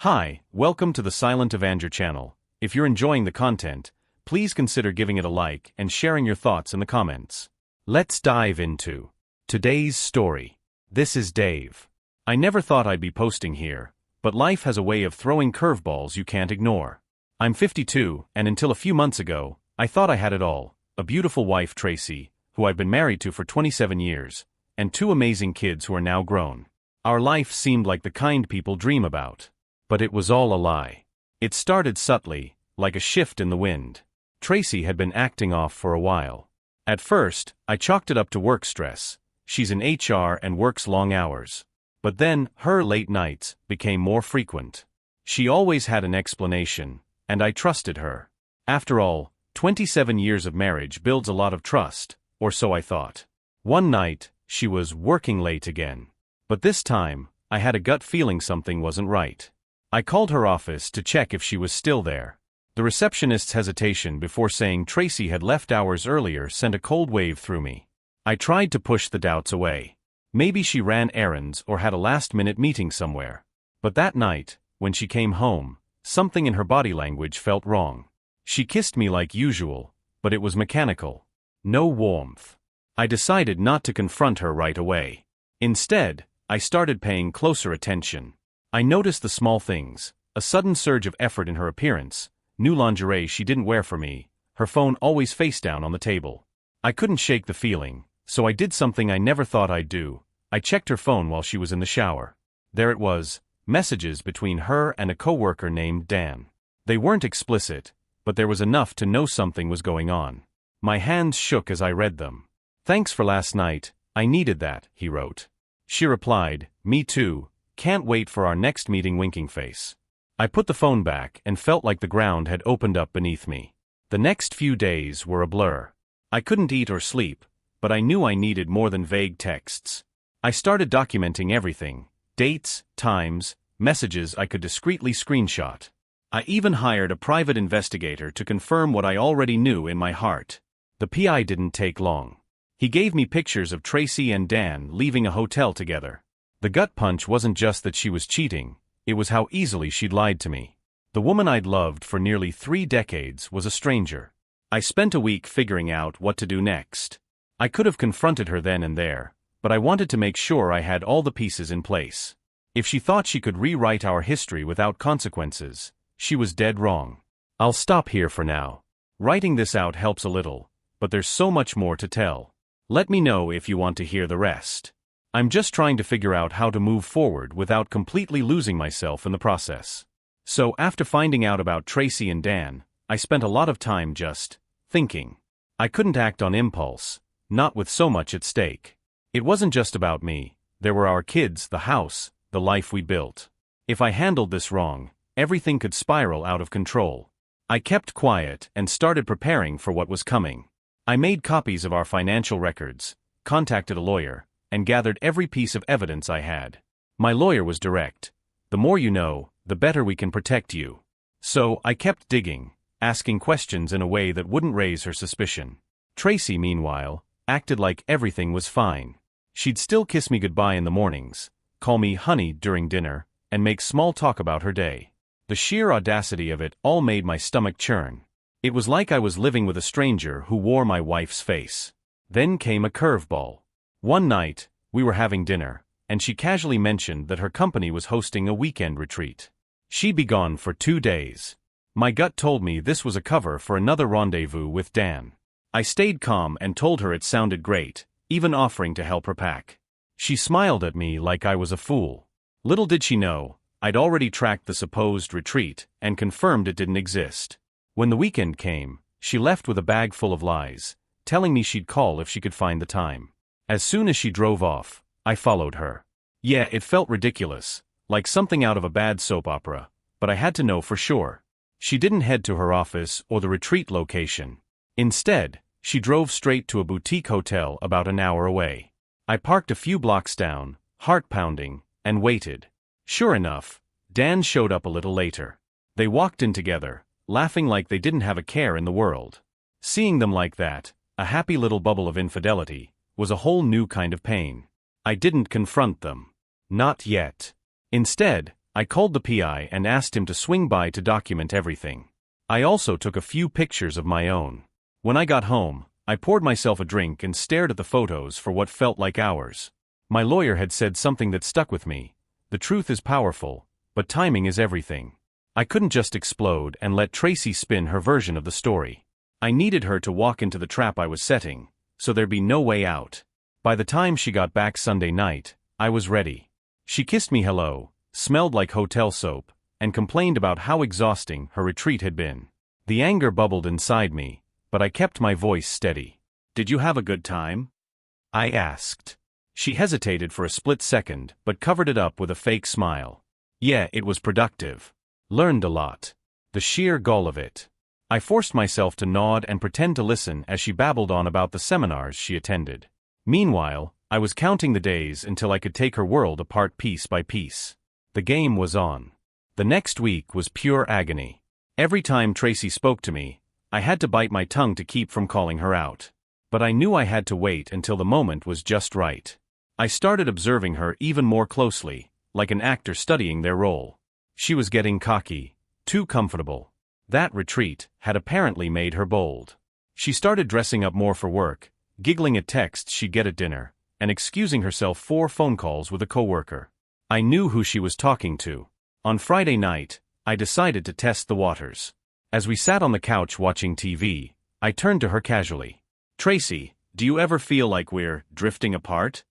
Hi, welcome to the Silent Avenger channel. If you're enjoying the content, please consider giving it a like and sharing your thoughts in the comments. Let's dive into today's story. This is Dave. I never thought I'd be posting here, but life has a way of throwing curveballs you can't ignore. I'm 52, and until a few months ago, I thought I had it all: a beautiful wife, Tracy, who I've been married to for 27 years, and two amazing kids who are now grown. Our life seemed like the kind people dream about. But it was all a lie. It started subtly, like a shift in the wind. Tracy had been acting off for a while. At first, I chalked it up to work stress. She's in HR and works long hours. But then, her late nights became more frequent. She always had an explanation, and I trusted her. After all, 27 years of marriage builds a lot of trust, or so I thought. One night, she was working late again. But this time, I had a gut feeling something wasn't right. I called her office to check if she was still there. The receptionist's hesitation before saying Tracy had left hours earlier sent a cold wave through me. I tried to push the doubts away. Maybe she ran errands or had a last-minute meeting somewhere. But that night, when she came home, something in her body language felt wrong. She kissed me like usual, but it was mechanical. No warmth. I decided not to confront her right away. Instead, I started paying closer attention. I noticed the small things: a sudden surge of effort in her appearance, new lingerie she didn't wear for me, her phone always face down on the table. I couldn't shake the feeling, so I did something I never thought I'd do. I checked her phone while she was in the shower. There it was, messages between her and a coworker named Dan. They weren't explicit, but there was enough to know something was going on. My hands shook as I read them. "Thanks for last night, I needed that," he wrote. She replied, "Me too. Can't wait for our next meeting," winking face. I put the phone back and felt like the ground had opened up beneath me. The next few days were a blur. I couldn't eat or sleep, but I knew I needed more than vague texts. I started documenting everything: dates, times, messages I could discreetly screenshot. I even hired a private investigator to confirm what I already knew in my heart. The PI didn't take long. He gave me pictures of Tracy and Dan leaving a hotel together. The gut punch wasn't just that she was cheating, it was how easily she'd lied to me. The woman I'd loved for nearly 3 decades was a stranger. I spent a week figuring out what to do next. I could have confronted her then and there, but I wanted to make sure I had all the pieces in place. If she thought she could rewrite our history without consequences, she was dead wrong. I'll stop here for now. Writing this out helps a little, but there's so much more to tell. Let me know if you want to hear the rest. I'm just trying to figure out how to move forward without completely losing myself in the process. So after finding out about Tracy and Dan, I spent a lot of time just thinking. I couldn't act on impulse, not with so much at stake. It wasn't just about me, there were our kids, the house, the life we built. If I handled this wrong, everything could spiral out of control. I kept quiet and started preparing for what was coming. I made copies of our financial records, contacted a lawyer, and gathered every piece of evidence I had. My lawyer was direct: the more you know, the better we can protect you. So I kept digging, asking questions in a way that wouldn't raise her suspicion. Tracy, meanwhile, acted like everything was fine. She'd still kiss me goodbye in the mornings, call me honey during dinner, and make small talk about her day. The sheer audacity of it all made my stomach churn. It was like I was living with a stranger who wore my wife's face. Then came a curveball. One night, we were having dinner, and she casually mentioned that her company was hosting a weekend retreat. She'd be gone for 2 days. My gut told me this was a cover for another rendezvous with Dan. I stayed calm and told her it sounded great, even offering to help her pack. She smiled at me like I was a fool. Little did she know, I'd already tracked the supposed retreat and confirmed it didn't exist. When the weekend came, she left with a bag full of lies, telling me she'd call if she could find the time. As soon as she drove off, I followed her. Yeah, it felt ridiculous, like something out of a bad soap opera, but I had to know for sure. She didn't head to her office or the retreat location. Instead, she drove straight to a boutique hotel about an hour away. I parked a few blocks down, heart pounding, and waited. Sure enough, Dan showed up a little later. They walked in together, laughing like they didn't have a care in the world. Seeing them like that, a happy little bubble of infidelity, was a whole new kind of pain. I didn't confront them. Not yet. Instead, I called the PI and asked him to swing by to document everything. I also took a few pictures of my own. When I got home, I poured myself a drink and stared at the photos for what felt like hours. My lawyer had said something that stuck with me. The truth is powerful, but timing is everything. I couldn't just explode and let Tracy spin her version of the story. I needed her to walk into the trap I was setting, so there'd be no way out. By the time she got back Sunday night, I was ready. She kissed me hello, smelled like hotel soap, and complained about how exhausting her retreat had been. The anger bubbled inside me, but I kept my voice steady. "Did you have a good time?" I asked. She hesitated for a split second, but covered it up with a fake smile. "Yeah, it was productive. Learned a lot." The sheer gall of it. I forced myself to nod and pretend to listen as she babbled on about the seminars she attended. Meanwhile, I was counting the days until I could take her world apart piece by piece. The game was on. The next week was pure agony. Every time Tracy spoke to me, I had to bite my tongue to keep from calling her out. But I knew I had to wait until the moment was just right. I started observing her even more closely, like an actor studying their role. She was getting cocky, too comfortable. That retreat had apparently made her bold. She started dressing up more for work, giggling at texts she'd get at dinner, and excusing herself for phone calls with a coworker. I knew who she was talking to. On Friday night, I decided to test the waters. As we sat on the couch watching TV, I turned to her casually. "Tracy, do you ever feel like we're drifting apart?"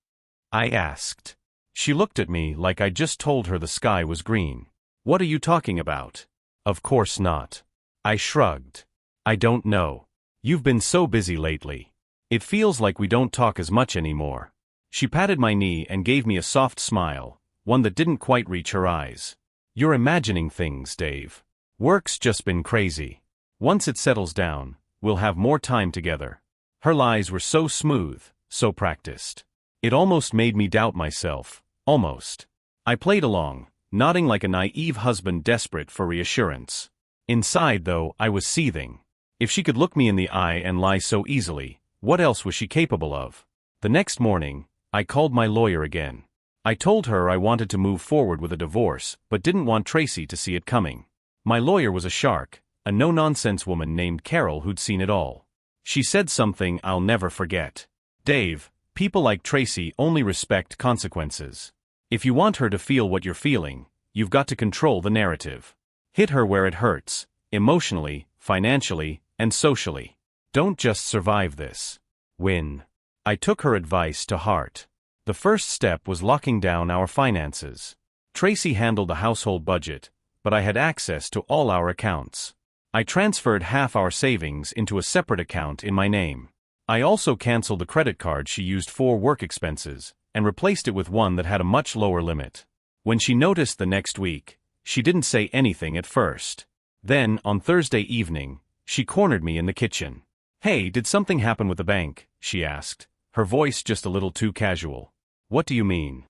I asked. She looked at me like I just told her the sky was green. "What are you talking about?" "Of course not." I shrugged. "I don't know. You've been so busy lately. It feels like we don't talk as much anymore." She patted my knee and gave me a soft smile, one that didn't quite reach her eyes. "You're imagining things, Dave. Work's just been crazy. Once it settles down, we'll have more time together." Her lies were so smooth, so practiced. It almost made me doubt myself. Almost. I played along, nodding like a naive husband desperate for reassurance. Inside, though, I was seething. If she could look me in the eye and lie so easily, what else was she capable of? The next morning, I called my lawyer again. I told her I wanted to move forward with a divorce, but didn't want Tracy to see it coming. My lawyer was a shark, a no-nonsense woman named Carol who'd seen it all. She said something I'll never forget. "Dave, people like Tracy only respect consequences. If you want her to feel what you're feeling, you've got to control the narrative. Hit her where it hurts, emotionally, financially, and socially. Don't just survive this. Win." I took her advice to heart. The first step was locking down our finances. Tracy handled the household budget, but I had access to all our accounts. I transferred half our savings into a separate account in my name. I also canceled the credit card she used for work expenses, and replaced it with one that had a much lower limit. When she noticed the next week, she didn't say anything at first. Then, on Thursday evening, she cornered me in the kitchen. "Hey, did something happen with the bank?" she asked, her voice just a little too casual. "What do you mean?"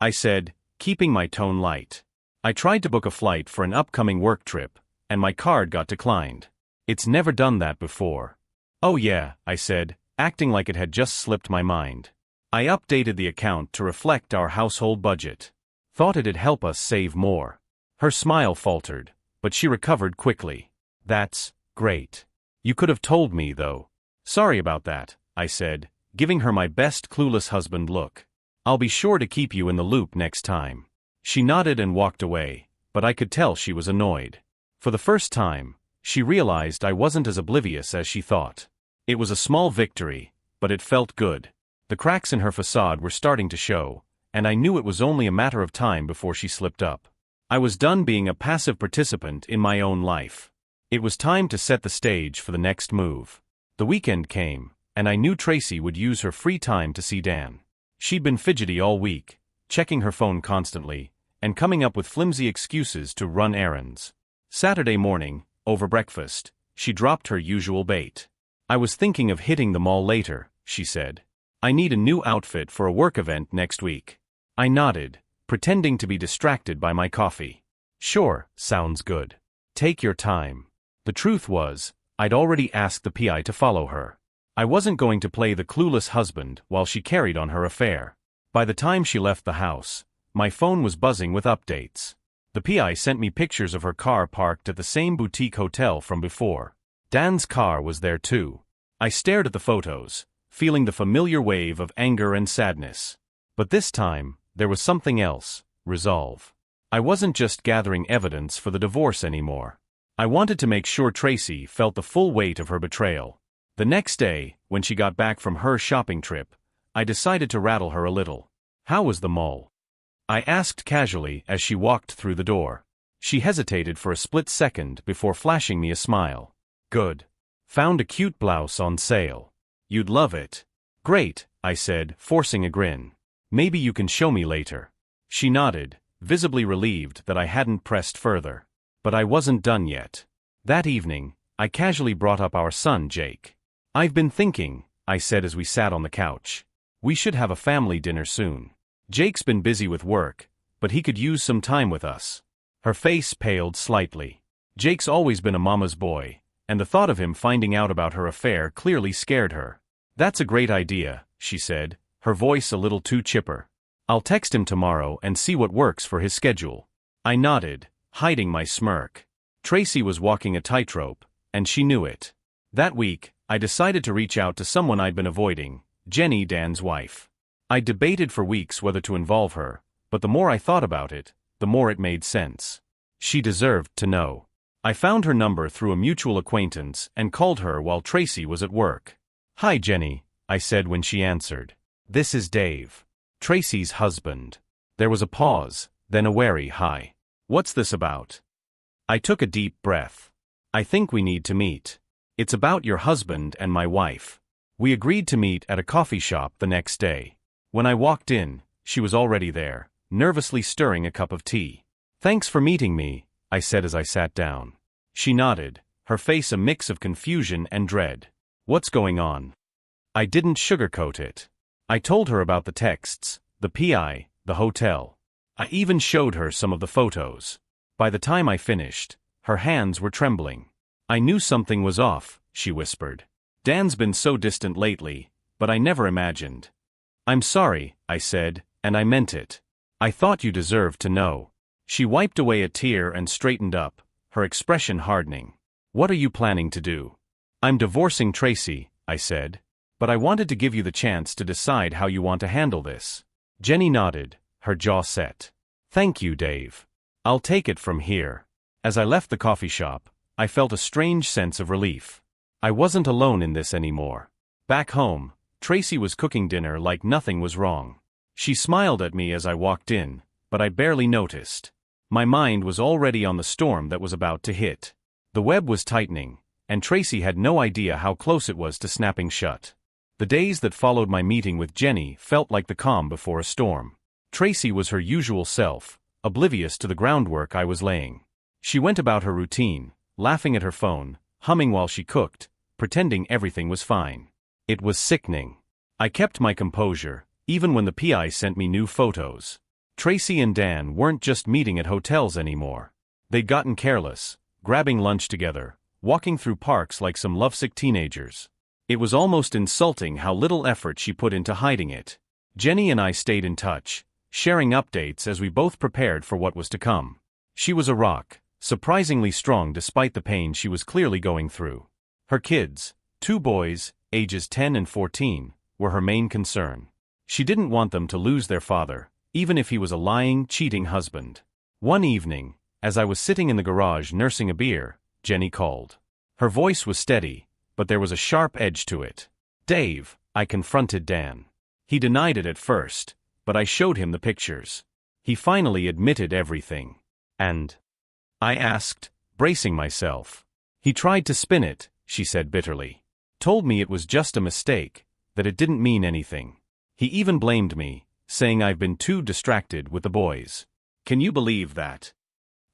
I said, keeping my tone light. "I tried to book a flight for an upcoming work trip, and my card got declined. It's never done that before." "Oh yeah," I said, acting like it had just slipped my mind. "I updated the account to reflect our household budget. Thought it'd help us save more." Her smile faltered, but she recovered quickly. "That's great. You could have told me, though." "Sorry about that," I said, giving her my best clueless husband look. "I'll be sure to keep you in the loop next time." She nodded and walked away, but I could tell she was annoyed. For the first time, she realized I wasn't as oblivious as she thought. It was a small victory, but it felt good. The cracks in her facade were starting to show, and I knew it was only a matter of time before she slipped up. I was done being a passive participant in my own life. It was time to set the stage for the next move. The weekend came, and I knew Tracy would use her free time to see Dan. She'd been fidgety all week, checking her phone constantly, and coming up with flimsy excuses to run errands. Saturday morning, over breakfast, she dropped her usual bait. "I was thinking of hitting the mall later," she said. "I need a new outfit for a work event next week." I nodded, pretending to be distracted by my coffee. "Sure, sounds good. Take your time." The truth was, I'd already asked the PI to follow her. I wasn't going to play the clueless husband while she carried on her affair. By the time she left the house, my phone was buzzing with updates. The PI sent me pictures of her car parked at the same boutique hotel from before. Dan's car was there too. I stared at the photos, feeling the familiar wave of anger and sadness. But this time, there was something else: resolve. I wasn't just gathering evidence for the divorce anymore. I wanted to make sure Tracy felt the full weight of her betrayal. The next day, when she got back from her shopping trip, I decided to rattle her a little. "How was the mall?" I asked casually as she walked through the door. She hesitated for a split second before flashing me a smile. "Good. Found a cute blouse on sale. You'd love it." "Great," I said, forcing a grin. "Maybe you can show me later." She nodded, visibly relieved that I hadn't pressed further. But I wasn't done yet. That evening, I casually brought up our son Jake. "I've been thinking," I said as we sat on the couch. "We should have a family dinner soon. Jake's been busy with work, but he could use some time with us." Her face paled slightly. Jake's always been a mama's boy, and the thought of him finding out about her affair clearly scared her. "That's a great idea," she said, her voice a little too chipper. "I'll text him tomorrow and see what works for his schedule." I nodded, hiding my smirk. Tracy was walking a tightrope, and she knew it. That week, I decided to reach out to someone I'd been avoiding: Jenny, Dan's wife. I debated for weeks whether to involve her, but the more I thought about it, the more it made sense. She deserved to know. I found her number through a mutual acquaintance and called her while Tracy was at work. "Hi, Jenny," I said when she answered. "This is Dave, Tracy's husband." There was a pause, then a wary hi. "What's this about?" I took a deep breath. "I think we need to meet. It's about your husband and my wife." We agreed to meet at a coffee shop the next day. When I walked in, she was already there, nervously stirring a cup of tea. "Thanks for meeting me," I said as I sat down. She nodded, her face a mix of confusion and dread. "What's going on?" I didn't sugarcoat it. I told her about the texts, the PI, the hotel. I even showed her some of the photos. By the time I finished, her hands were trembling. "I knew something was off," she whispered. "Dan's been so distant lately, but I never imagined." "I'm sorry," I said, and I meant it. "I thought you deserved to know." She wiped away a tear and straightened up, her expression hardening. "What are you planning to do?" "I'm divorcing Tracy," I said. "But I wanted to give you the chance to decide how you want to handle this." Jenny nodded, her jaw set. "Thank you, Dave. I'll take it from here." As I left the coffee shop, I felt a strange sense of relief. I wasn't alone in this anymore. Back home, Tracy was cooking dinner like nothing was wrong. She smiled at me as I walked in, but I barely noticed. My mind was already on the storm that was about to hit. The web was tightening, and Tracy had no idea how close it was to snapping shut. The days that followed my meeting with Jenny felt like the calm before a storm. Tracy was her usual self, oblivious to the groundwork I was laying. She went about her routine, laughing at her phone, humming while she cooked, pretending everything was fine. It was sickening. I kept my composure, even when the PI sent me new photos. Tracy and Dan weren't just meeting at hotels anymore. They'd gotten careless, grabbing lunch together, walking through parks like some lovesick teenagers. It was almost insulting how little effort she put into hiding it. Jenny and I stayed in touch, sharing updates as we both prepared for what was to come. She was a rock, surprisingly strong despite the pain she was clearly going through. Her kids, 2 boys, ages 10 and 14, were her main concern. She didn't want them to lose their father, even if he was a lying, cheating husband. One evening, as I was sitting in the garage nursing a beer, Jenny called. Her voice was steady, but there was a sharp edge to it. "Dave," I confronted Dan. He denied it at first, but I showed him the pictures. He finally admitted everything. "And?" I asked, bracing myself. "He tried to spin it," she said bitterly. "Told me it was just a mistake, that it didn't mean anything. He even blamed me, saying I've been too distracted with the boys." "Can you believe that?"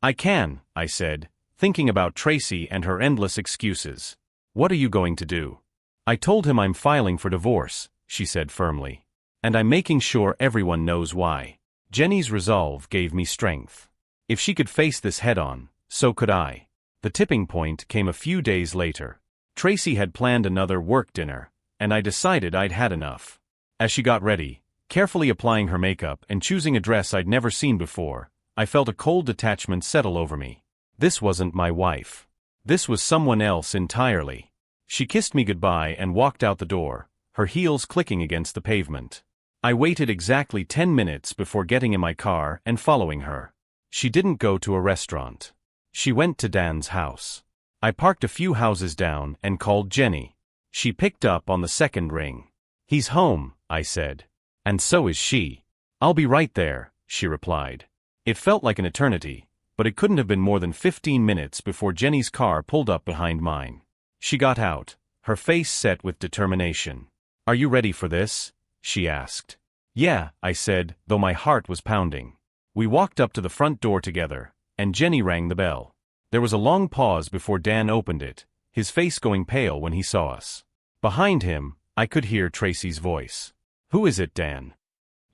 "I can," I said, thinking about Tracy and her endless excuses. "What are you going to do?" "I told him I'm filing for divorce," she said firmly. "And I'm making sure everyone knows why." Jenny's resolve gave me strength. If she could face this head-on, so could I. The tipping point came a few days later. Tracy had planned another work dinner, and I decided I'd had enough. As she got ready, carefully applying her makeup and choosing a dress I'd never seen before, I felt a cold detachment settle over me. This wasn't my wife. This was someone else entirely. She kissed me goodbye and walked out the door, her heels clicking against the pavement. I waited exactly 10 minutes before getting in my car and following her. She didn't go to a restaurant. She went to Dan's house. I parked a few houses down and called Jenny. She picked up on the second ring. "He's home," I said. "And so is she." "I'll be right there," she replied. It felt like an eternity, but it couldn't have been more than 15 minutes before Jenny's car pulled up behind mine. She got out, her face set with determination. "Are you ready for this?" she asked. "Yeah," I said, though my heart was pounding. We walked up to the front door together, and Jenny rang the bell. There was a long pause before Dan opened it, his face going pale when he saw us. Behind him, I could hear Tracy's voice. "Who is it, Dan?"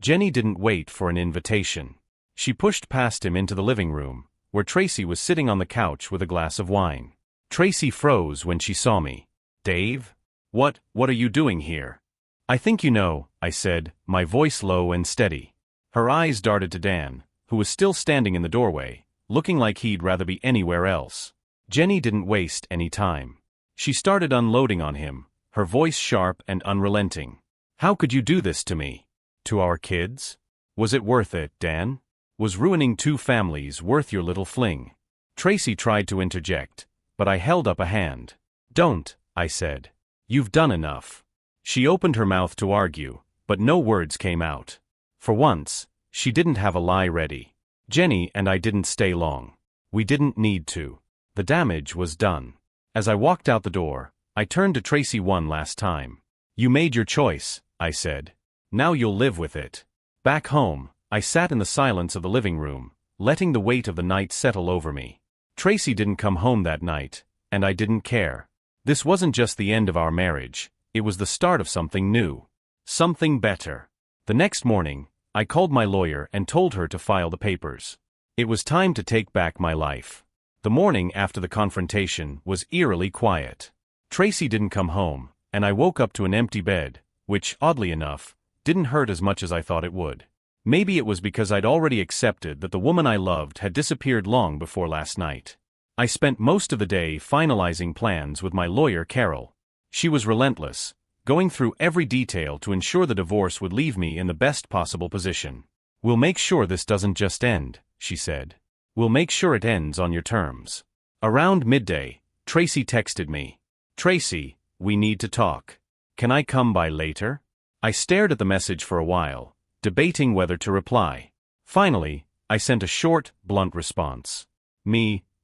Jenny didn't wait for an invitation. She pushed past him into the living room, where Tracy was sitting on the couch with a glass of wine. Tracy froze when she saw me. "Dave? What are you doing here?" "I think you know," I said, my voice low and steady. Her eyes darted to Dan, who was still standing in the doorway, looking like he'd rather be anywhere else. Jenny didn't waste any time. She started unloading on him, her voice sharp and unrelenting. "How could you do this to me? To our kids? Was it worth it, Dan? Was ruining 2 families worth your little fling?" Tracy tried to interject, but I held up a hand. "Don't," I said. "You've done enough." She opened her mouth to argue, but no words came out. For once, she didn't have a lie ready. Jenny and I didn't stay long. We didn't need to. The damage was done. As I walked out the door, I turned to Tracy one last time. "You made your choice," I said. "Now you'll live with it." Back home, I sat in the silence of the living room, letting the weight of the night settle over me. Tracy didn't come home that night, and I didn't care. This wasn't just the end of our marriage, it was the start of something new. Something better. The next morning, I called my lawyer and told her to file the papers. It was time to take back my life. The morning after the confrontation was eerily quiet. Tracy didn't come home, and I woke up to an empty bed, which, oddly enough, didn't hurt as much as I thought it would. Maybe it was because I'd already accepted that the woman I loved had disappeared long before last night. I spent most of the day finalizing plans with my lawyer, Carol. She was relentless, going through every detail to ensure the divorce would leave me in the best possible position. "We'll make sure this doesn't just end," she said. "We'll make sure it ends on your terms." Around midday, Tracy texted me. "Tracy, we need to talk. Can I come by later?" I stared at the message for a while, debating whether to reply. Finally, I sent a short, blunt response.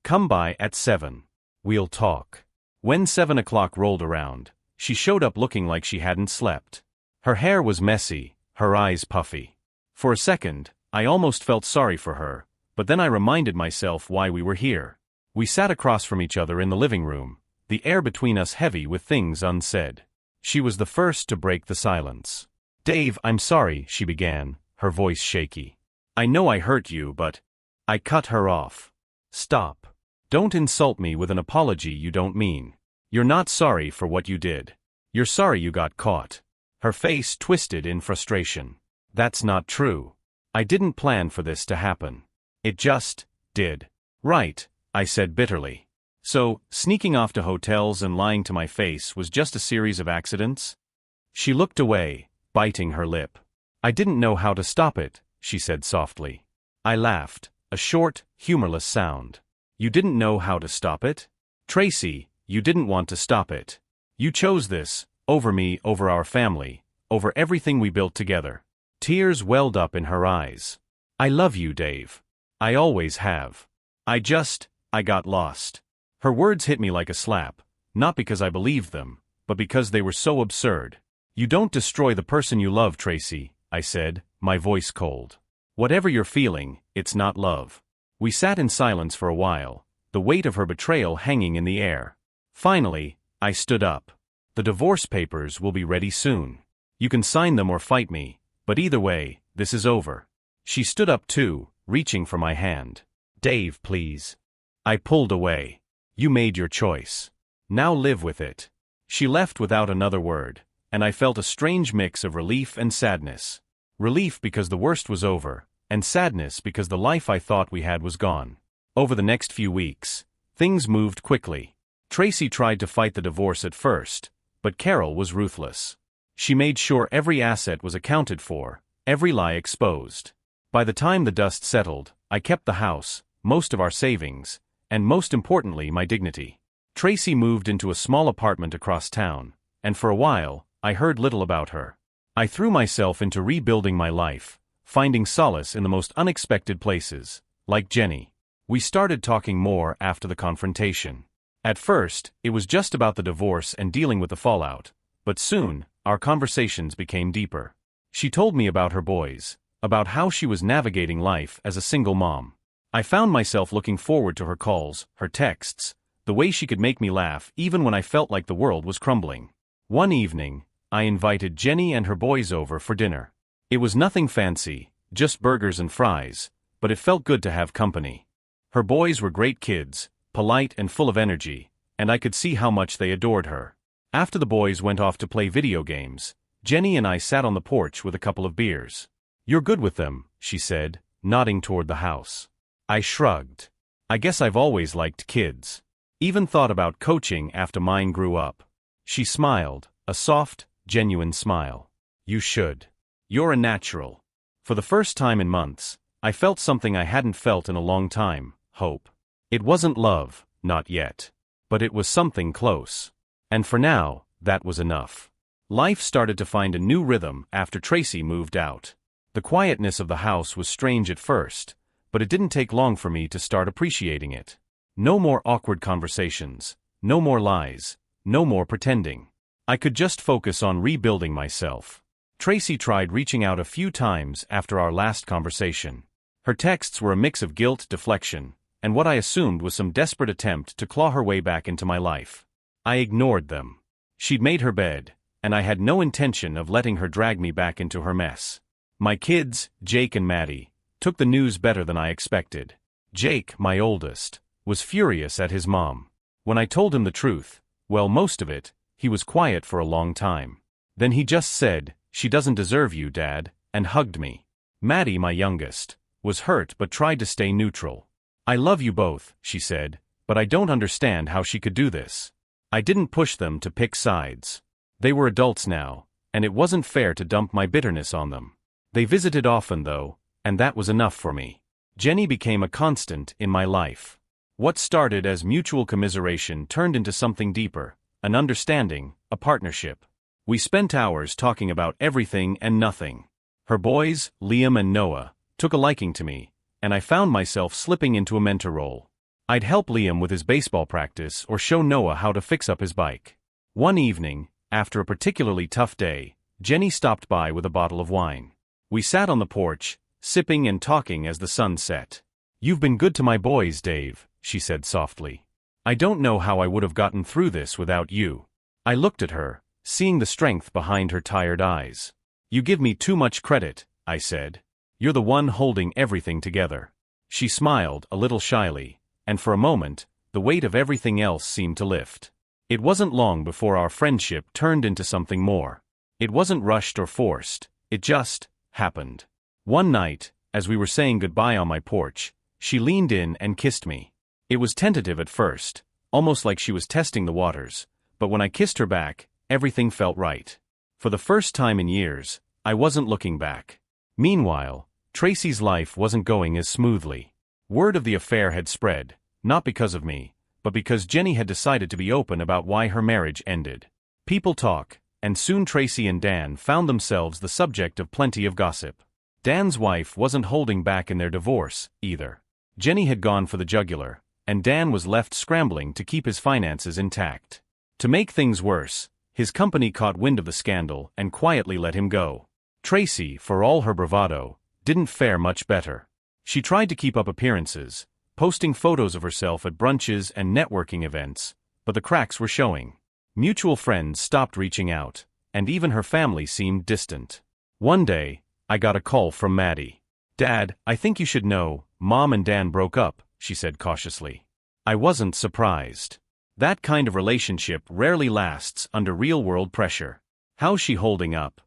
Come by at 7. We'll talk." When 7 o'clock rolled around, she showed up looking like she hadn't slept. Her hair was messy, her eyes puffy. For a second, I almost felt sorry for her, but then I reminded myself why we were here. We sat across from each other in the living room, the air between us heavy with things unsaid. She was the first to break the silence. "Dave, I'm sorry," she began, her voice shaky. "I know I hurt you, but—" I cut her off. "Stop. Don't insult me with an apology you don't mean. You're not sorry for what you did. You're sorry you got caught." Her face twisted in frustration. "That's not true. I didn't plan for this to happen. It just did." "Right," I said bitterly. "So, sneaking off to hotels and lying to my face was just a series of accidents?" She looked away, biting her lip. "I didn't know how to stop it," she said softly. I laughed, a short, humorless sound. "You didn't know how to stop it? Tracy, you didn't want to stop it. You chose this, over me, over our family, over everything we built together." Tears welled up in her eyes. "I love you, Dave. I always have. I got lost." Her words hit me like a slap, not because I believed them, but because they were so absurd. "You don't destroy the person you love, Tracy," I said, my voice cold. "Whatever you're feeling, it's not love." We sat in silence for a while, the weight of her betrayal hanging in the air. Finally, I stood up. "The divorce papers will be ready soon. You can sign them or fight me, but either way, this is over." She stood up too, reaching for my hand. "Dave, please." I pulled away. "You made your choice. Now live with it." She left without another word, and I felt a strange mix of relief and sadness. Relief because the worst was over, and sadness because the life I thought we had was gone. Over the next few weeks, things moved quickly. Tracy tried to fight the divorce at first, but Carol was ruthless. She made sure every asset was accounted for, every lie exposed. By the time the dust settled, I kept the house, most of our savings, and most importantly my dignity. Tracy moved into a small apartment across town, and for a while, I heard little about her. I threw myself into rebuilding my life, finding solace in the most unexpected places, like Jenny. We started talking more after the confrontation. At first, it was just about the divorce and dealing with the fallout, but soon, our conversations became deeper. She told me about her boys, about how she was navigating life as a single mom. I found myself looking forward to her calls, her texts, the way she could make me laugh even when I felt like the world was crumbling. One evening, I invited Jenny and her boys over for dinner. It was nothing fancy, just burgers and fries, but it felt good to have company. Her boys were great kids, polite and full of energy, and I could see how much they adored her. After the boys went off to play video games, Jenny and I sat on the porch with a couple of beers. "You're good with them," she said, nodding toward the house. I shrugged. "I guess I've always liked kids. Even thought about coaching after mine grew up." She smiled, a soft, genuine smile. "You should. You're a natural." For the first time in months, I felt something I hadn't felt in a long time: hope. It wasn't love, not yet. But it was something close. And for now, that was enough. Life started to find a new rhythm after Tracy moved out. The quietness of the house was strange at first, but it didn't take long for me to start appreciating it. No more awkward conversations, no more lies, no more pretending. I could just focus on rebuilding myself. Tracy tried reaching out a few times after our last conversation. Her texts were a mix of guilt, deflection, and what I assumed was some desperate attempt to claw her way back into my life. I ignored them. She'd made her bed, and I had no intention of letting her drag me back into her mess. My kids, Jake and Maddie, took the news better than I expected. Jake, my oldest, was furious at his mom. When I told him the truth, well, most of it, he was quiet for a long time. Then he just said, "She doesn't deserve you, Dad," and hugged me. Maddie, my youngest, was hurt but tried to stay neutral. "I love you both," she said, "but I don't understand how she could do this." I didn't push them to pick sides. They were adults now, and it wasn't fair to dump my bitterness on them. They visited often though, and that was enough for me. Jenny became a constant in my life. What started as mutual commiseration turned into something deeper, an understanding, a partnership. We spent hours talking about everything and nothing. Her boys, Liam and Noah, took a liking to me, and I found myself slipping into a mentor role. I'd help Liam with his baseball practice or show Noah how to fix up his bike. One evening, after a particularly tough day, Jenny stopped by with a bottle of wine. We sat on the porch, sipping and talking as the sun set. "You've been good to my boys, Dave," she said softly. "I don't know how I would have gotten through this without you." I looked at her, seeing the strength behind her tired eyes. "You give me too much credit," I said. "You're the one holding everything together." She smiled, a little shyly, and for a moment, the weight of everything else seemed to lift. It wasn't long before our friendship turned into something more. It wasn't rushed or forced, it just happened. One night, as we were saying goodbye on my porch, she leaned in and kissed me. It was tentative at first, almost like she was testing the waters, but when I kissed her back, everything felt right. For the first time in years, I wasn't looking back. Meanwhile, Tracy's life wasn't going as smoothly. Word of the affair had spread, not because of me, but because Jenny had decided to be open about why her marriage ended. People talk, and soon Tracy and Dan found themselves the subject of plenty of gossip. Dan's wife wasn't holding back in their divorce, either. Jenny had gone for the jugular, and Dan was left scrambling to keep his finances intact. To make things worse, his company caught wind of the scandal and quietly let him go. Tracy, for all her bravado, didn't fare much better. She tried to keep up appearances, posting photos of herself at brunches and networking events, but the cracks were showing. Mutual friends stopped reaching out, and even her family seemed distant. One day, I got a call from Maddie. "Dad, I think you should know, Mom and Dan broke up," she said cautiously. I wasn't surprised. That kind of relationship rarely lasts under real-world pressure. "How's she holding up?"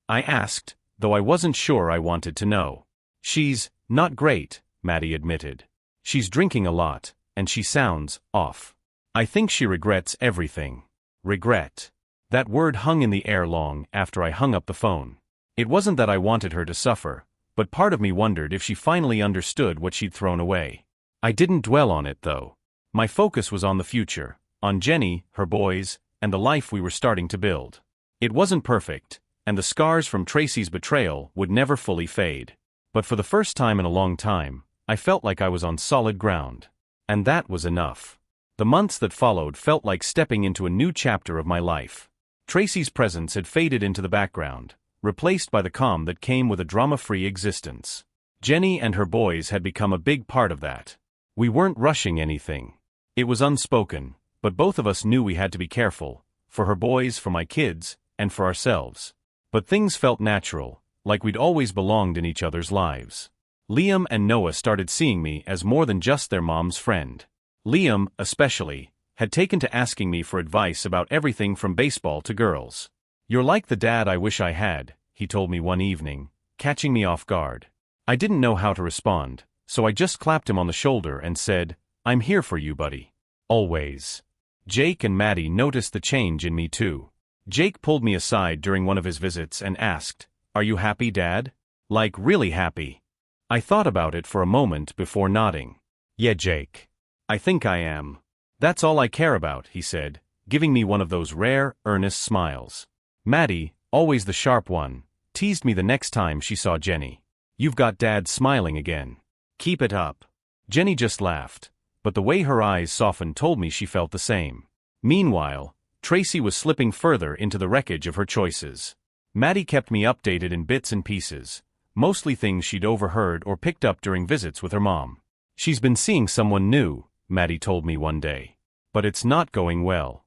I asked, though I wasn't sure I wanted to know. She's not great, Maddie admitted. She's drinking a lot, and she sounds off. I think she regrets everything. Regret. That word hung in the air long after I hung up the phone. It wasn't that I wanted her to suffer, but part of me wondered if she finally understood what she'd thrown away. I didn't dwell on it, though. My focus was on the future, on Jenny, her boys, and the life we were starting to build. It wasn't perfect, and the scars from Tracy's betrayal would never fully fade. But for the first time in a long time, I felt like I was on solid ground. And that was enough. The months that followed felt like stepping into a new chapter of my life. Tracy's presence had faded into the background, replaced by the calm that came with a drama-free existence. Jenny and her boys had become a big part of that. We weren't rushing anything. It was unspoken, but both of us knew we had to be careful, for her boys, for my kids, and for ourselves. But things felt natural, like we'd always belonged in each other's lives. Liam and Noah started seeing me as more than just their mom's friend. Liam, especially, had taken to asking me for advice about everything from baseball to girls. "You're like the dad I wish I had," he told me one evening, catching me off guard. I didn't know how to respond, so I just clapped him on the shoulder and said, "I'm here for you, buddy. Always." Jake and Maddie noticed the change in me too. Jake pulled me aside during one of his visits and asked, "Are you happy, Dad? Like really happy?" I thought about it for a moment before nodding. "Yeah, Jake. I think I am. That's all I care about," he said, giving me one of those rare, earnest smiles. Maddie, always the sharp one, teased me the next time she saw Jenny. "You've got Dad smiling again. Keep it up." Jenny just laughed, but the way her eyes softened told me she felt the same. Meanwhile, Tracy was slipping further into the wreckage of her choices. Maddie kept me updated in bits and pieces, mostly things she'd overheard or picked up during visits with her mom. "She's been seeing someone new," Maddie told me one day. "But it's not going well.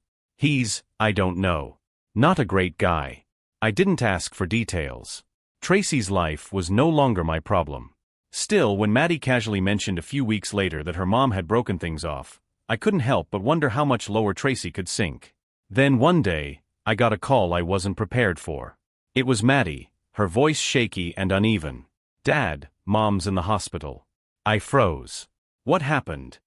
I don't know. Not a great guy." I didn't ask for details. Tracy's life was no longer my problem. Still, when Maddie casually mentioned a few weeks later that her mom had broken things off, I couldn't help but wonder how much lower Tracy could sink. Then one day, I got a call I wasn't prepared for. It was Maddie, her voice shaky and uneven. "Dad, Mom's in the hospital." I froze. "What happened?"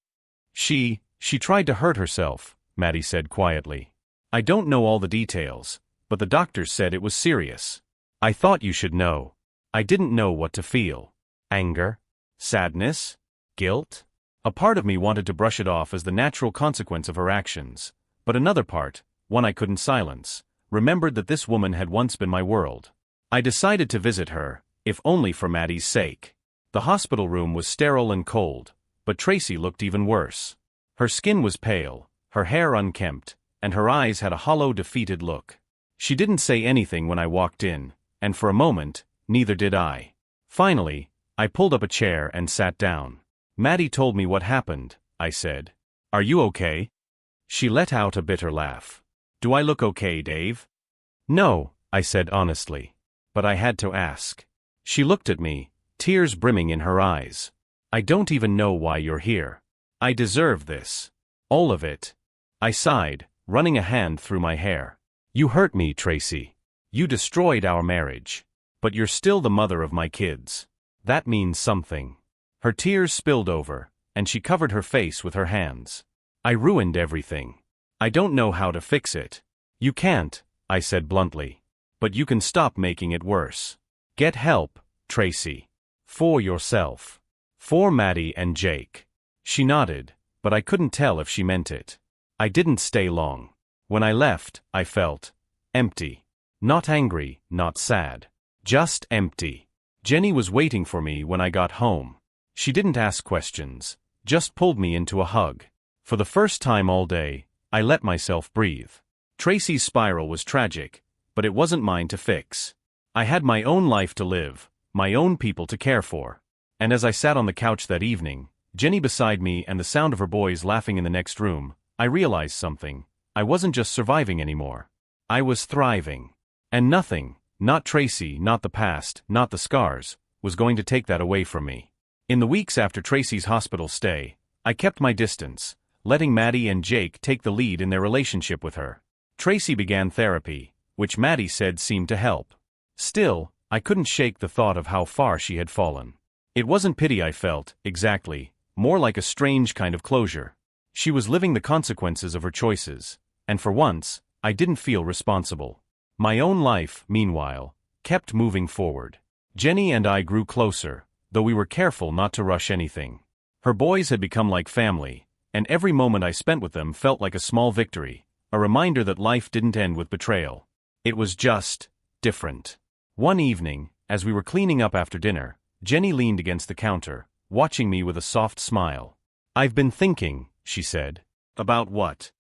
She tried to hurt herself," Maddie said quietly. "I don't know all the details, but the doctors said it was serious. I thought you should know." I didn't know what to feel. Anger? Sadness? Guilt? A part of me wanted to brush it off as the natural consequence of her actions, but another part, one I couldn't silence, remembered that this woman had once been my world. I decided to visit her, if only for Maddie's sake. The hospital room was sterile and cold, but Tracy looked even worse. Her skin was pale, her hair unkempt, and her eyes had a hollow, defeated look. She didn't say anything when I walked in, and for a moment, neither did I. Finally, I pulled up a chair and sat down. "Maddie told me what happened," I said. "Are you okay?" She let out a bitter laugh. "Do I look okay, Dave?" "No," I said honestly. But I had to ask. She looked at me, tears brimming in her eyes. "I don't even know why you're here. I deserve this. All of it." I sighed, running a hand through my hair. "You hurt me, Tracy. You destroyed our marriage. But you're still the mother of my kids. That means something." Her tears spilled over, and she covered her face with her hands. "I ruined everything. I don't know how to fix it." "You can't," I said bluntly. "But you can stop making it worse. Get help, Tracy. For yourself. For Maddie and Jake." She nodded, but I couldn't tell if she meant it. I didn't stay long. When I left, I felt empty. Not angry, not sad. Just empty. Jenny was waiting for me when I got home. She didn't ask questions, just pulled me into a hug. For the first time all day, I let myself breathe. Tracy's spiral was tragic, but it wasn't mine to fix. I had my own life to live, my own people to care for. And as I sat on the couch that evening, Jenny beside me and the sound of her boys laughing in the next room, I realized something. I wasn't just surviving anymore. I was thriving. And nothing, not Tracy, not the past, not the scars, was going to take that away from me. In the weeks after Tracy's hospital stay, I kept my distance, letting Maddie and Jake take the lead in their relationship with her. Tracy began therapy, which Maddie said seemed to help. Still, I couldn't shake the thought of how far she had fallen. It wasn't pity I felt, exactly, more like a strange kind of closure. She was living the consequences of her choices, and for once, I didn't feel responsible. My own life, meanwhile, kept moving forward. Jenny and I grew closer, though we were careful not to rush anything. Her boys had become like family, and every moment I spent with them felt like a small victory, a reminder that life didn't end with betrayal. It was just different. One evening, as we were cleaning up after dinner, Jenny leaned against the counter, watching me with a soft smile. "I've been thinking," she said. "About what?"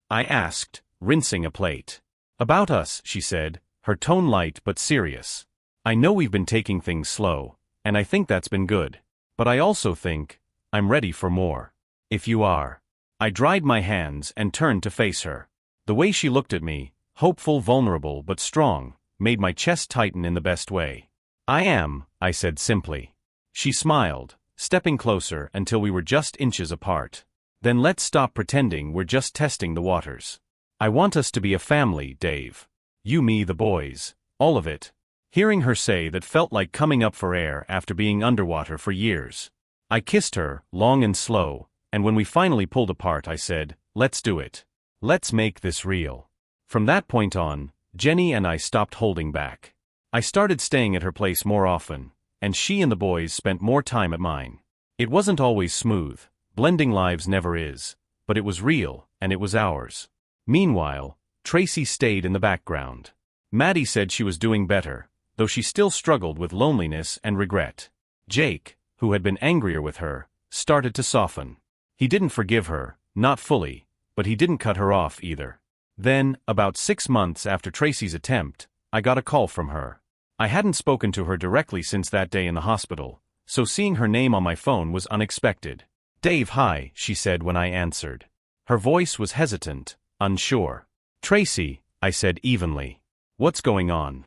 I asked, rinsing a plate. "About us," she said, her tone light but serious. "I know we've been taking things slow, and I think that's been good. But I also think I'm ready for more. If you are." I dried my hands and turned to face her. The way she looked at me, hopeful, vulnerable but strong, made my chest tighten in the best way. "I am," I said simply. She smiled, stepping closer until we were just inches apart. "Then let's stop pretending we're just testing the waters. I want us to be a family, Dave. You, me, the boys, all of it." Hearing her say that felt like coming up for air after being underwater for years. I kissed her, long and slow, and when we finally pulled apart I said, "Let's do it. Let's make this real." From that point on, Jenny and I stopped holding back. I started staying at her place more often, and she and the boys spent more time at mine. It wasn't always smooth, blending lives never is, but it was real, and it was ours. Meanwhile, Tracy stayed in the background. Maddie said she was doing better, though she still struggled with loneliness and regret. Jake, who had been angrier with her, started to soften. He didn't forgive her, not fully, but he didn't cut her off either. Then, about 6 months after Tracy's attempt, I got a call from her. I hadn't spoken to her directly since that day in the hospital, so seeing her name on my phone was unexpected. "Dave, hi," she said when I answered. Her voice was hesitant, unsure. "Tracy," I said evenly. "What's going on?"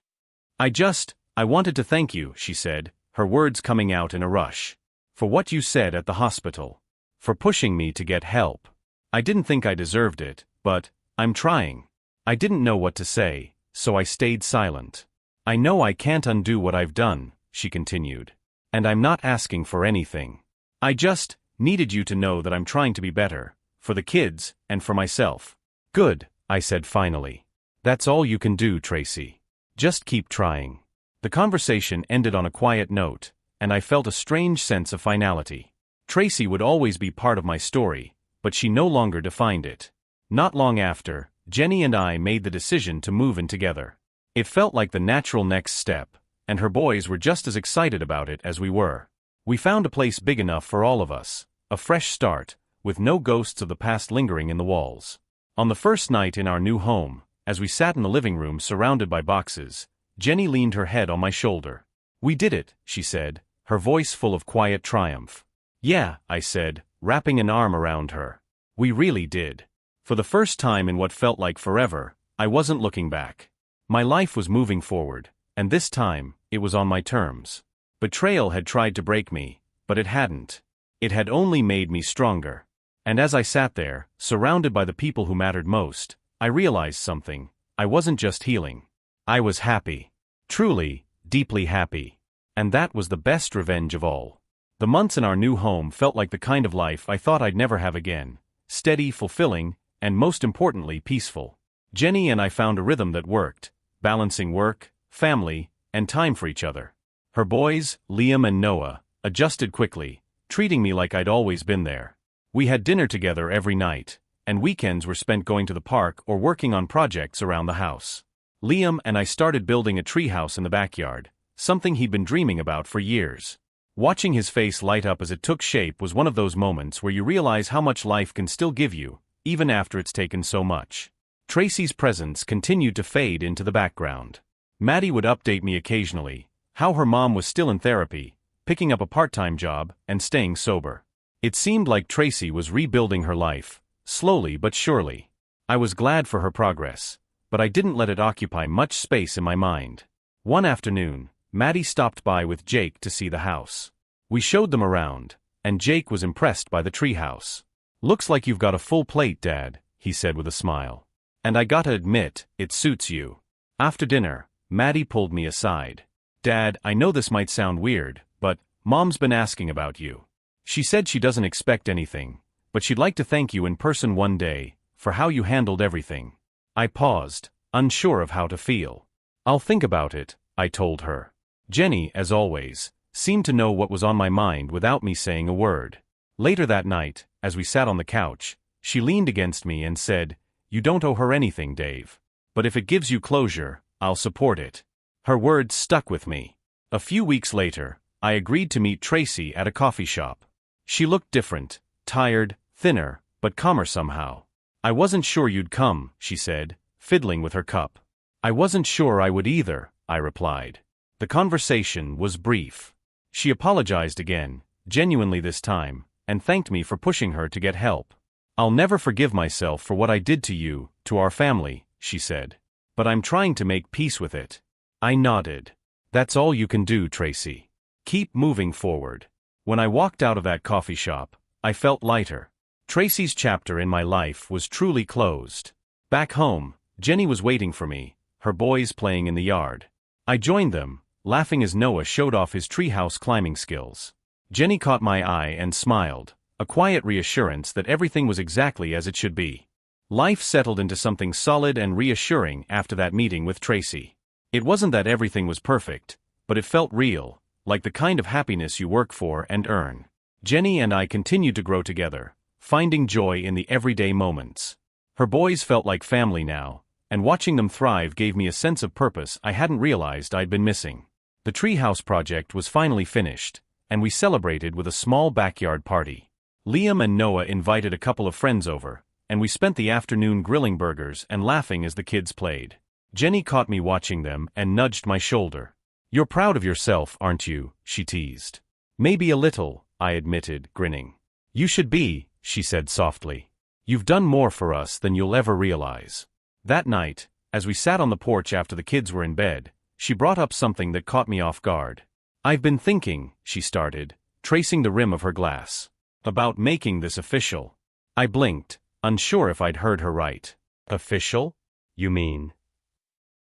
I wanted to thank you," she said, her words coming out in a rush. "For what you said at the hospital. For pushing me to get help. I didn't think I deserved it, but I'm trying." I didn't know what to say, so I stayed silent. "I know I can't undo what I've done," she continued. "And I'm not asking for anything. I just needed you to know that I'm trying to be better, for the kids, and for myself." "Good," I said finally. "That's all you can do, Tracy. Just keep trying." The conversation ended on a quiet note, and I felt a strange sense of finality. Tracy would always be part of my story, but she no longer defined it. Not long after, Jenny and I made the decision to move in together. It felt like the natural next step, and her boys were just as excited about it as we were. We found a place big enough for all of us, a fresh start, with no ghosts of the past lingering in the walls. On the first night in our new home, as we sat in the living room surrounded by boxes, Jenny leaned her head on my shoulder. "We did it," she said, her voice full of quiet triumph. "Yeah," I said, wrapping an arm around her. "We really did." For the first time in what felt like forever, I wasn't looking back. My life was moving forward, and this time, it was on my terms. Betrayal had tried to break me, but it hadn't. It had only made me stronger. And as I sat there, surrounded by the people who mattered most, I realized something. I wasn't just healing. I was happy. Truly, deeply happy. And that was the best revenge of all. The months in our new home felt like the kind of life I thought I'd never have again. Steady, fulfilling, and most importantly, peaceful. Jenny and I found a rhythm that worked, balancing work, family, and time for each other. Her boys, Liam and Noah, adjusted quickly, treating me like I'd always been there. We had dinner together every night, and weekends were spent going to the park or working on projects around the house. Liam and I started building a treehouse in the backyard, something he'd been dreaming about for years. Watching his face light up as it took shape was one of those moments where you realize how much life can still give you, even after it's taken so much. Tracy's presence continued to fade into the background. Maddie would update me occasionally, how her mom was still in therapy, picking up a part-time job, and staying sober. It seemed like Tracy was rebuilding her life, slowly but surely. I was glad for her progress, but I didn't let it occupy much space in my mind. One afternoon, Maddie stopped by with Jake to see the house. We showed them around, and Jake was impressed by the treehouse. "Looks like you've got a full plate, Dad," he said with a smile. "And I gotta admit, it suits you." After dinner, Maddie pulled me aside. "Dad, I know this might sound weird, but Mom's been asking about you. She said she doesn't expect anything, but she'd like to thank you in person one day for how you handled everything. I paused, unsure of how to feel. I'll think about it, I told her. Jenny, as always, seemed to know what was on my mind without me saying a word. Later that night, as we sat on the couch, she leaned against me and said, "You don't owe her anything, Dave. But if it gives you closure, I'll support it." Her words stuck with me. A few weeks later, I agreed to meet Tracy at a coffee shop. She looked different, tired, thinner, but calmer somehow. "I wasn't sure you'd come," she said, fiddling with her cup. "I wasn't sure I would either," I replied. The conversation was brief. She apologized again, genuinely this time, and thanked me for pushing her to get help. "I'll never forgive myself for what I did to you, to our family," she said. "But I'm trying to make peace with it." I nodded. "That's all you can do, Tracy. Keep moving forward." When I walked out of that coffee shop, I felt lighter. Tracy's chapter in my life was truly closed. Back home, Jenny was waiting for me, her boys playing in the yard. I joined them, laughing as Noah showed off his treehouse climbing skills. Jenny caught my eye and smiled, a quiet reassurance that everything was exactly as it should be. Life settled into something solid and reassuring after that meeting with Tracy. It wasn't that everything was perfect, but it felt real, like the kind of happiness you work for and earn. Jenny and I continued to grow together, finding joy in the everyday moments. Her boys felt like family now, and watching them thrive gave me a sense of purpose I hadn't realized I'd been missing. The treehouse project was finally finished, and we celebrated with a small backyard party. Liam and Noah invited a couple of friends over, and we spent the afternoon grilling burgers and laughing as the kids played. Jenny caught me watching them and nudged my shoulder. "You're proud of yourself, aren't you?" she teased. "Maybe a little," I admitted, grinning. "You should be," she said softly. "You've done more for us than you'll ever realize." That night, as we sat on the porch after the kids were in bed, she brought up something that caught me off guard. "I've been thinking," she started, tracing the rim of her glass, "about making this official." I blinked, unsure if I'd heard her right. "Official? You mean?"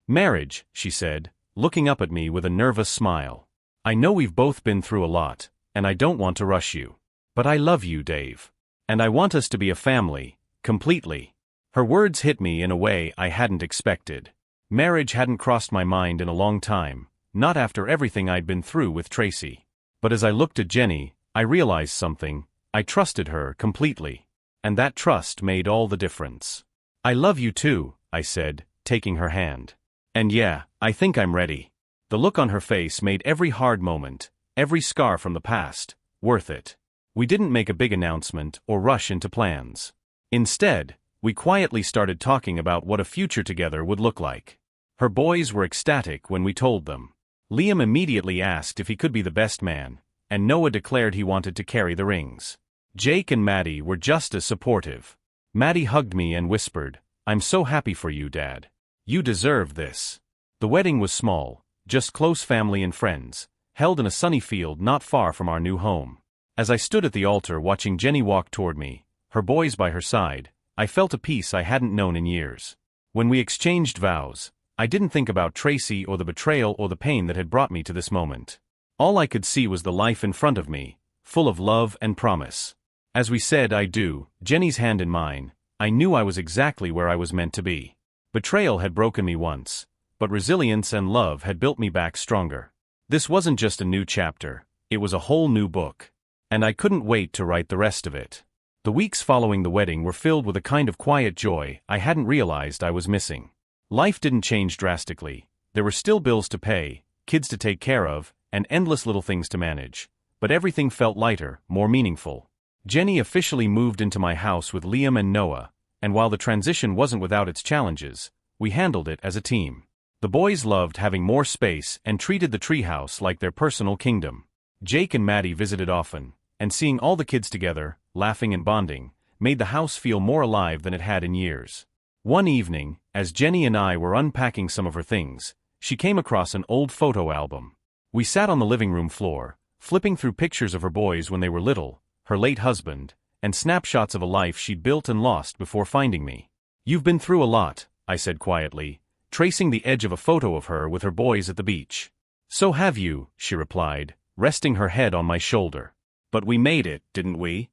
"Marriage," she said, looking up at me with a nervous smile. "I know we've both been through a lot, and I don't want to rush you. But I love you, Dave. And I want us to be a family, completely." Her words hit me in a way I hadn't expected. Marriage hadn't crossed my mind in a long time, not after everything I'd been through with Tracy. But as I looked at Jenny, I realized something. I trusted her completely. And that trust made all the difference. "I love you too," I said, taking her hand. "And yeah, I think I'm ready." The look on her face made every hard moment, every scar from the past, worth it. We didn't make a big announcement or rush into plans. Instead, we quietly started talking about what a future together would look like. Her boys were ecstatic when we told them. Liam immediately asked if he could be the best man, and Noah declared he wanted to carry the rings. Jake and Maddie were just as supportive. Maddie hugged me and whispered, "I'm so happy for you, Dad. You deserve this." The wedding was small, just close family and friends, held in a sunny field not far from our new home. As I stood at the altar watching Jenny walk toward me, her boys by her side, I felt a peace I hadn't known in years. When we exchanged vows, I didn't think about Tracy or the betrayal or the pain that had brought me to this moment. All I could see was the life in front of me, full of love and promise. As we said "I do," Jenny's hand in mine, I knew I was exactly where I was meant to be. Betrayal had broken me once, but resilience and love had built me back stronger. This wasn't just a new chapter, it was a whole new book. And I couldn't wait to write the rest of it. The weeks following the wedding were filled with a kind of quiet joy I hadn't realized I was missing. Life didn't change drastically. There were still bills to pay, kids to take care of, and endless little things to manage. But everything felt lighter, more meaningful. Jenny officially moved into my house with Liam and Noah, and while the transition wasn't without its challenges, we handled it as a team. The boys loved having more space and treated the treehouse like their personal kingdom. Jake and Maddie visited often, and seeing all the kids together, laughing and bonding, made the house feel more alive than it had in years. One evening, as Jenny and I were unpacking some of her things, she came across an old photo album. We sat on the living room floor, flipping through pictures of her boys when they were little, her late husband, and snapshots of a life she'd built and lost before finding me. "You've been through a lot," I said quietly, tracing the edge of a photo of her with her boys at the beach. "So have you," she replied, resting her head on my shoulder. "But we made it, didn't we?"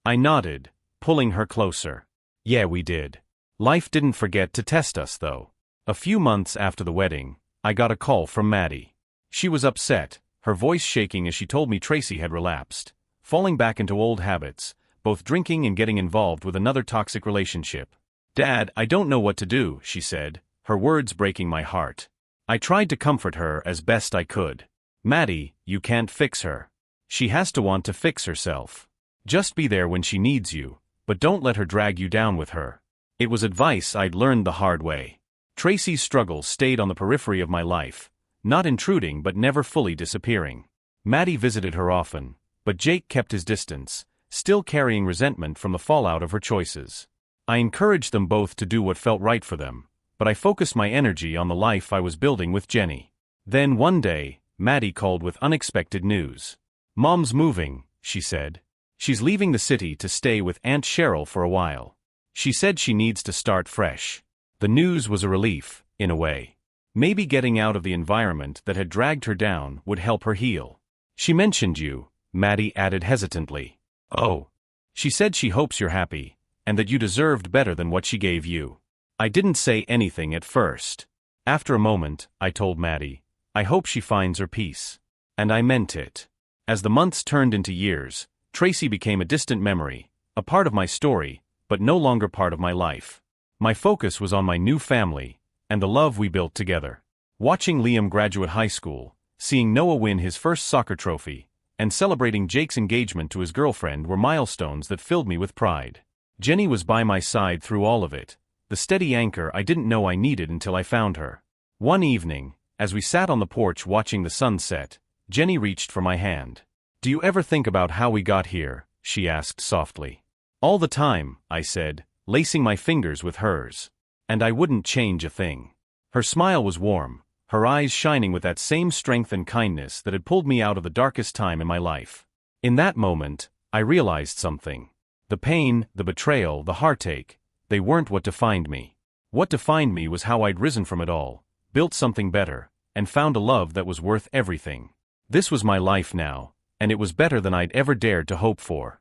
I nodded, pulling her closer. "Yeah, we did. Life didn't forget to test us, though." A few months after the wedding, I got a call from Maddie. She was upset, her voice shaking as she told me Tracy had relapsed, falling back into old habits, both drinking and getting involved with another toxic relationship. "Dad, I don't know what to do," she said, her words breaking my heart. I tried to comfort her as best I could. "Maddie, you can't fix her. She has to want to fix herself. Just be there when she needs you, but don't let her drag you down with her." It was advice I'd learned the hard way. Tracy's struggles stayed on the periphery of my life, not intruding but never fully disappearing. Maddie visited her often, but Jake kept his distance, still carrying resentment from the fallout of her choices. I encouraged them both to do what felt right for them, but I focused my energy on the life I was building with Jenny. Then one day, Maddie called with unexpected news. "Mom's moving," she said. "She's leaving the city to stay with Aunt Cheryl for a while. She said she needs to start fresh." The news was a relief, in a way. Maybe getting out of the environment that had dragged her down would help her heal. "She mentioned you," Maddie added hesitantly. "Oh. She said she hopes you're happy, and that you deserved better than what she gave you." I didn't say anything at first. After a moment, I told Maddie, "I hope she finds her peace." And I meant it. As the months turned into years, Tracy became a distant memory, a part of my story, but no longer part of my life. My focus was on my new family, and the love we built together. Watching Liam graduate high school, seeing Noah win his first soccer trophy, and celebrating Jake's engagement to his girlfriend were milestones that filled me with pride. Jenny was by my side through all of it, the steady anchor I didn't know I needed until I found her. One evening, as we sat on the porch watching the sun set, Jenny reached for my hand. "Do you ever think about how we got here?" she asked softly. "All the time," I said, lacing my fingers with hers. "And I wouldn't change a thing." Her smile was warm, her eyes shining with that same strength and kindness that had pulled me out of the darkest time in my life. In that moment, I realized something. The pain, the betrayal, the heartache, they weren't what defined me. What defined me was how I'd risen from it all, built something better, and found a love that was worth everything. This was my life now, and it was better than I'd ever dared to hope for.